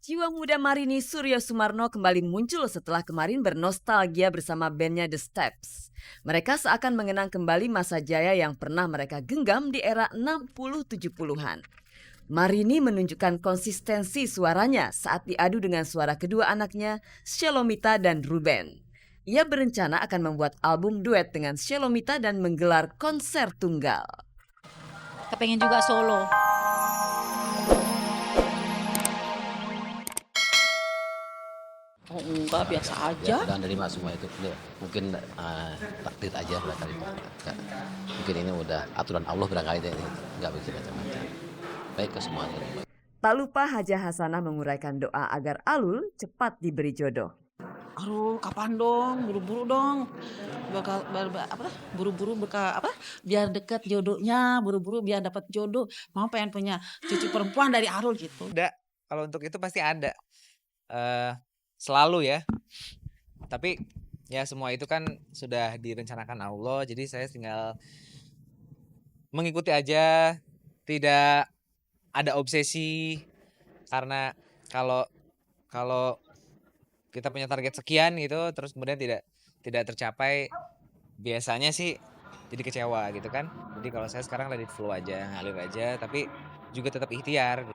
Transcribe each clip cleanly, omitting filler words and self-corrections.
Jiwa muda Marini Suryo Sumarno kembali muncul setelah kemarin bernostalgia bersama bandnya The Steps. Mereka seakan mengenang kembali masa jaya yang pernah mereka genggam di era 60-70-an. Marini menunjukkan konsistensi suaranya saat diadu dengan suara kedua anaknya, Shalomita dan Ruben. Ia berencana akan membuat album duet dengan Shalomita dan menggelar konser tunggal. Kepengen juga solo. Oh enggak, biasa aja. Ya, dan nerima semua itu. Mungkin takdir aja barangkali. Mungkin ini udah aturan Allah barangkali ini. Nggak bisa macam-macam. Baik ke semuanya. Tak lupa Hajah Hasanah menguraikan doa agar Alul cepat diberi jodoh. Aduh, kapan dong? Buru-buru dong. Buru-buru biar deket jodohnya, buru-buru biar dapat jodoh. Mau pengen punya cucu perempuan dari Arul gitu. Ada, kalau untuk itu pasti ada. Selalu ya. Tapi ya semua itu kan sudah direncanakan Allah. Jadi saya tinggal mengikuti aja. Tidak ada obsesi. Karena kalau kita punya target sekian gitu, terus kemudian tidak tercapai, biasanya sih jadi kecewa gitu kan. Jadi kalau saya sekarang let it flow aja, ngalir aja, tapi juga tetap ikhtiar.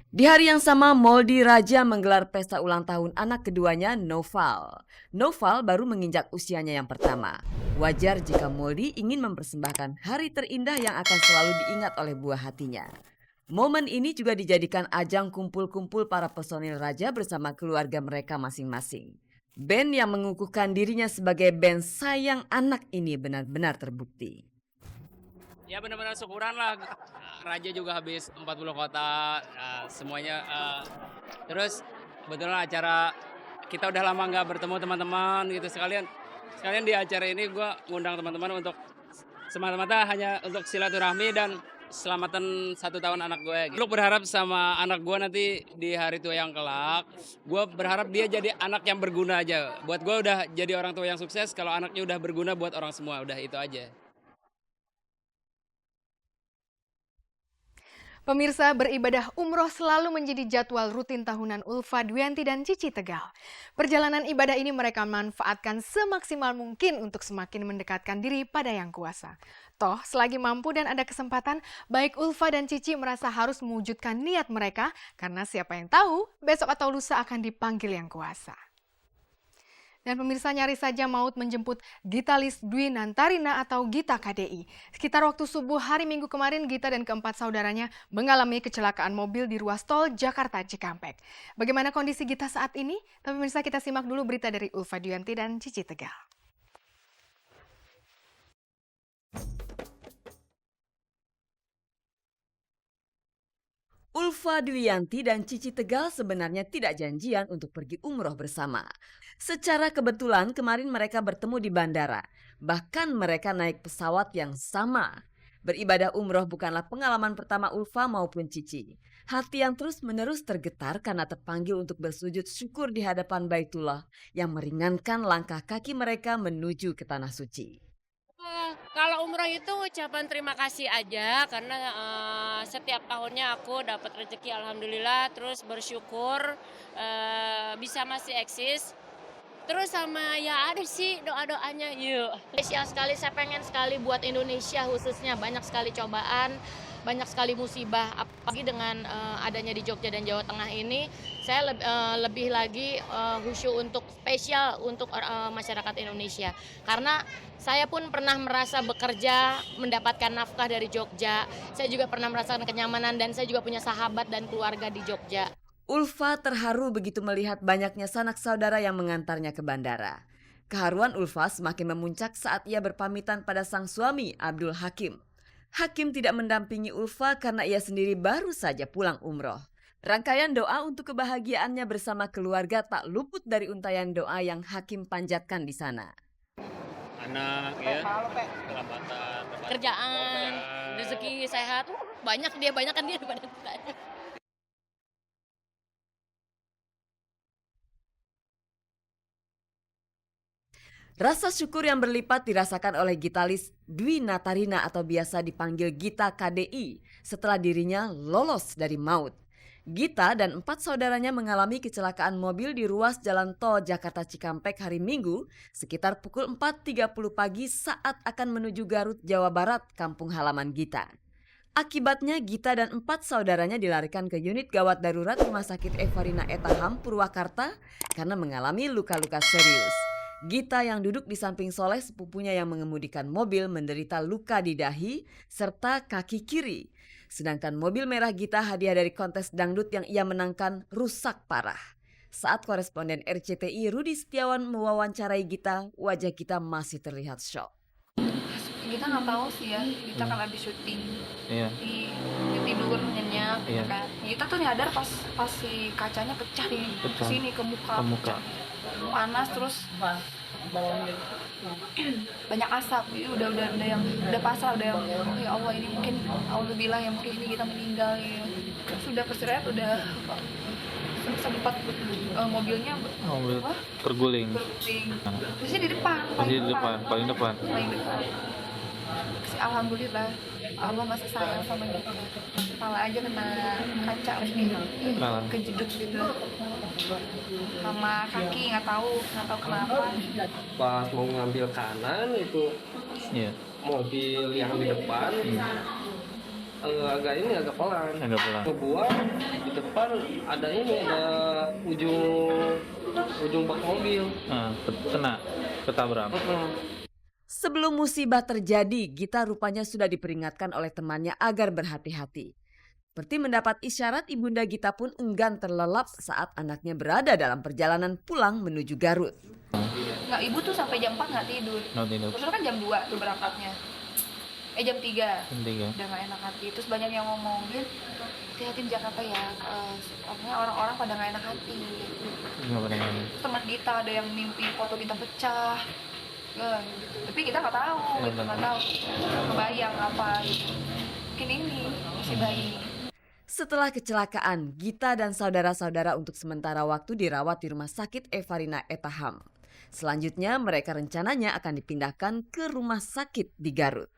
Di hari yang sama, Moldy Raja menggelar pesta ulang tahun anak keduanya, Noval. Noval baru menginjak usianya yang pertama. Wajar jika Moldy ingin mempersembahkan hari terindah yang akan selalu diingat oleh buah hatinya. Momen ini juga dijadikan ajang kumpul-kumpul para personil Raja bersama keluarga mereka masing-masing. Band yang mengukuhkan dirinya sebagai band sayang anak ini benar-benar terbukti. Ya benar-benar syukuran lah. Raja juga habis 40 kota, semuanya. Terus kebetulan acara kita udah lama nggak bertemu teman-teman gitu, sekalian di acara ini gue ngundang teman-teman untuk semata-mata hanya untuk silaturahmi dan selamatan 1 tahun anak gue. Lu berharap sama anak gue nanti di hari tua yang kelak, gue berharap dia jadi anak yang berguna aja. Buat gue udah jadi orang tua yang sukses kalau anaknya udah berguna buat orang semua, udah itu aja. Pemirsa, beribadah umroh selalu menjadi jadwal rutin tahunan Ulfa Dwianti dan Cici Tegal. Perjalanan ibadah ini mereka manfaatkan semaksimal mungkin untuk semakin mendekatkan diri pada Yang Kuasa. Toh, selagi mampu dan ada kesempatan, baik Ulfa dan Cici merasa harus mewujudkan niat mereka karena siapa yang tahu besok atau lusa akan dipanggil Yang Kuasa. Dan pemirsa, nyaris saja maut menjemput gitaris Dwi Nantarina atau Gita KDI. Sekitar waktu subuh hari Minggu kemarin, Gita dan keempat saudaranya mengalami kecelakaan mobil di ruas tol Jakarta Cikampek. Bagaimana kondisi Gita saat ini? Tapi pemirsa, kita simak dulu berita dari Ulfa Dwianti dan Cici Tegal. Ulfa Dwianti dan Cici Tegal sebenarnya tidak janjian untuk pergi umroh bersama. Secara kebetulan kemarin mereka bertemu di bandara. Bahkan mereka naik pesawat yang sama. Beribadah umroh bukanlah pengalaman pertama Ulfa maupun Cici. Hati yang terus-menerus tergetar karena terpanggil untuk bersujud syukur di hadapan Baitullah yang meringankan langkah kaki mereka menuju ke Tanah Suci. Kalau umroh itu ucapan terima kasih aja karena setiap tahunnya aku dapat rezeki alhamdulillah, terus bersyukur bisa masih eksis. Terus sama ya ada sih doa-doanya yuk. Spesial sekali, saya pengen sekali buat Indonesia khususnya, banyak sekali cobaan, banyak sekali musibah, apalagi dengan adanya di Jogja dan Jawa Tengah ini, saya lebih lagi khusyuk untuk spesial untuk masyarakat Indonesia. Karena saya pun pernah merasa bekerja, mendapatkan nafkah dari Jogja, saya juga pernah merasakan kenyamanan dan saya juga punya sahabat dan keluarga di Jogja. Ulfa terharu begitu melihat banyaknya sanak saudara yang mengantarnya ke bandara. Keharuan Ulfa semakin memuncak saat ia berpamitan pada sang suami Abdul Hakim. Hakim tidak mendampingi Ulfa karena ia sendiri baru saja pulang umroh. Rangkaian doa untuk kebahagiaannya bersama keluarga tak luput dari untayan doa yang Hakim panjatkan di sana. Anak ya, keselamatan, Kerjaan, rezeki, sehat, banyak dia daripada saya. Rasa syukur yang berlipat dirasakan oleh gitaris Dwi Natarina atau biasa dipanggil Gita KDI setelah dirinya lolos dari maut. Gita dan 4 saudaranya mengalami kecelakaan mobil di ruas jalan tol Jakarta Cikampek hari Minggu sekitar pukul 4.30 pagi saat akan menuju Garut, Jawa Barat, kampung halaman Gita. Akibatnya Gita dan 4 saudaranya dilarikan ke unit gawat darurat Rumah Sakit Evarina Etaham, Purwakarta karena mengalami luka-luka serius. Gita yang duduk di samping Soleh sepupunya yang mengemudikan mobil menderita luka di dahi serta kaki kiri. Sedangkan mobil merah Gita hadiah dari kontes dangdut yang ia menangkan rusak parah. Saat koresponden RCTI Rudi Setiawan mewawancarai Gita, wajah Gita masih terlihat syok. Kita nggak tahu sih ya, kita kan habis syuting, Iya. di tidur nyenyak, Iya. kan. Kita tuh nyadar pas si kacanya pecah di Pecah. sini ke muka, Ke muka. panas terus banyak asap, jadi udah yang udah pasrah, udah yang oh ya Allah ini mungkin Allah bilang ya mungkin ini kita meninggal gitu. Sudah perseret, udah sempat mobilnya Mobil apa? terguling. Berguling. Terusnya di depan, Masih di depan, paling depan. paling depan. Alhamdulillah Allah masih sayang sama kita. Kepala aja kena kaca Kenapa? kejedut gitu, sama kaki nggak tahu kenapa. Pas mau ngambil kanan itu Iya. mobil yang di depan agak pelan. Agak pelan. Ngebuang di depan ada ujung bak mobil. Kena, ketabrak. Sebelum musibah terjadi, Gita rupanya sudah diperingatkan oleh temannya agar berhati-hati. Seperti mendapat isyarat, ibunda Gita pun enggan terlelap saat anaknya berada dalam perjalanan pulang menuju Garut. Nggak, ibu tuh sampai jam 4 nggak tidur. Nggak tidur. Terus kan jam 2 tuh berangkatnya. Jam 3 Tiga. udah nggak enak hati. Terus banyak yang ngomongin hati-hati di Jakarta ya, orang-orang pada nggak enak hati. Nggak pernah ngomong. Teman kita ada yang mimpi foto kita pecah. Gitu. Tapi kita nggak tahu, nggak tahu, kebayang apa gitu. Mungkin ini musibah ini. Setelah kecelakaan, Gita dan saudara-saudara untuk sementara waktu dirawat di Rumah Sakit Evarina Etaham. Selanjutnya mereka rencananya akan dipindahkan ke rumah sakit di Garut.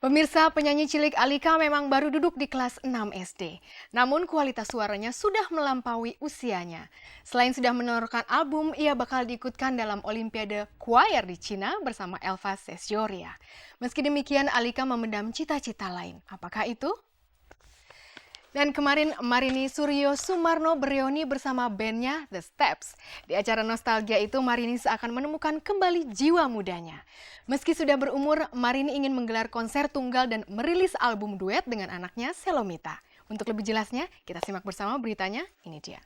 Pemirsa, penyanyi cilik Alika memang baru duduk di kelas 6 SD. Namun kualitas suaranya sudah melampaui usianya. Selain sudah menorehkan album, ia bakal diikutkan dalam Olimpiade Choir di Cina bersama Elva Sesjoria. Meski demikian, Alika memendam cita-cita lain. Apakah itu? Dan kemarin Marini Suryo Sumarno bereuni bersama bandnya The Steps. Di acara nostalgia itu Marini seakan menemukan kembali jiwa mudanya. Meski sudah berumur, Marini ingin menggelar konser tunggal dan merilis album duet dengan anaknya Selomita. Untuk lebih jelasnya, kita simak bersama beritanya, ini dia.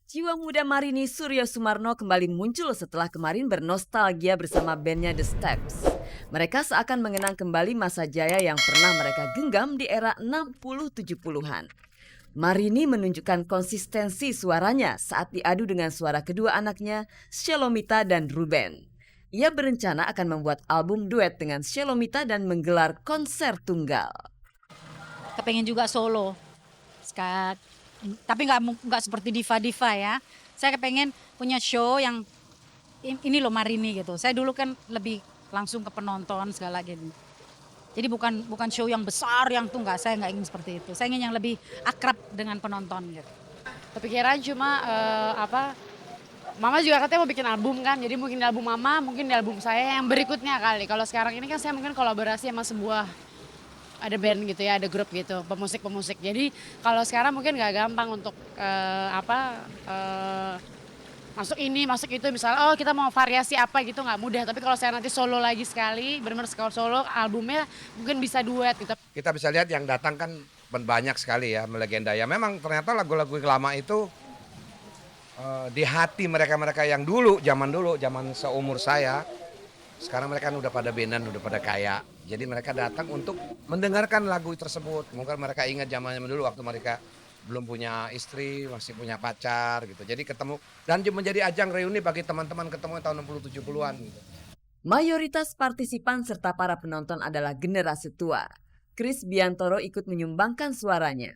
Jiwa muda Marini Suryo Sumarno kembali muncul setelah kemarin bernostalgia bersama bandnya The Steps. Mereka seakan mengenang kembali masa jaya yang pernah mereka genggam di era 60-70-an. Marini menunjukkan konsistensi suaranya saat diadu dengan suara kedua anaknya, Shelomita dan Ruben. Ia berencana akan membuat album duet dengan Shelomita dan menggelar konser tunggal. Kepengen juga solo, tapi nggak seperti diva-diva ya. Saya kepengen punya show yang ini loh Marini gitu. Saya dulu kan lebih langsung ke penonton segala gitu. Jadi bukan show yang besar yang tuh saya nggak ingin seperti itu. Saya ingin yang lebih akrab dengan penonton gitu. Kepikiran cuma Mama juga katanya mau bikin album kan, jadi mungkin di album Mama, mungkin di album saya yang berikutnya kali. Kalau sekarang ini kan saya mungkin kolaborasi sama sebuah ada band gitu ya, ada grup gitu, pemusik. Jadi kalau sekarang mungkin nggak gampang untuk masuk ini, masuk itu, misalnya kita mau variasi apa gitu nggak mudah. Tapi kalau saya nanti solo lagi sekali, benar-benar sekali solo, albumnya mungkin bisa duet gitu. Kita bisa lihat yang datang kan banyak sekali ya, melegenda ya. Memang ternyata lagu-lagu lama itu di hati mereka-mereka yang dulu, zaman seumur saya. Sekarang mereka kan udah pada benan, udah pada kaya. Jadi mereka datang untuk mendengarkan lagu tersebut. Mungkin mereka ingat zaman dulu waktu mereka belum punya istri, masih punya pacar gitu. Jadi ketemu dan menjadi ajang reuni bagi teman-teman ketemu tahun 60 70-an gitu. Mayoritas partisipan serta para penonton adalah generasi tua. Chris Biantoro ikut menyumbangkan suaranya.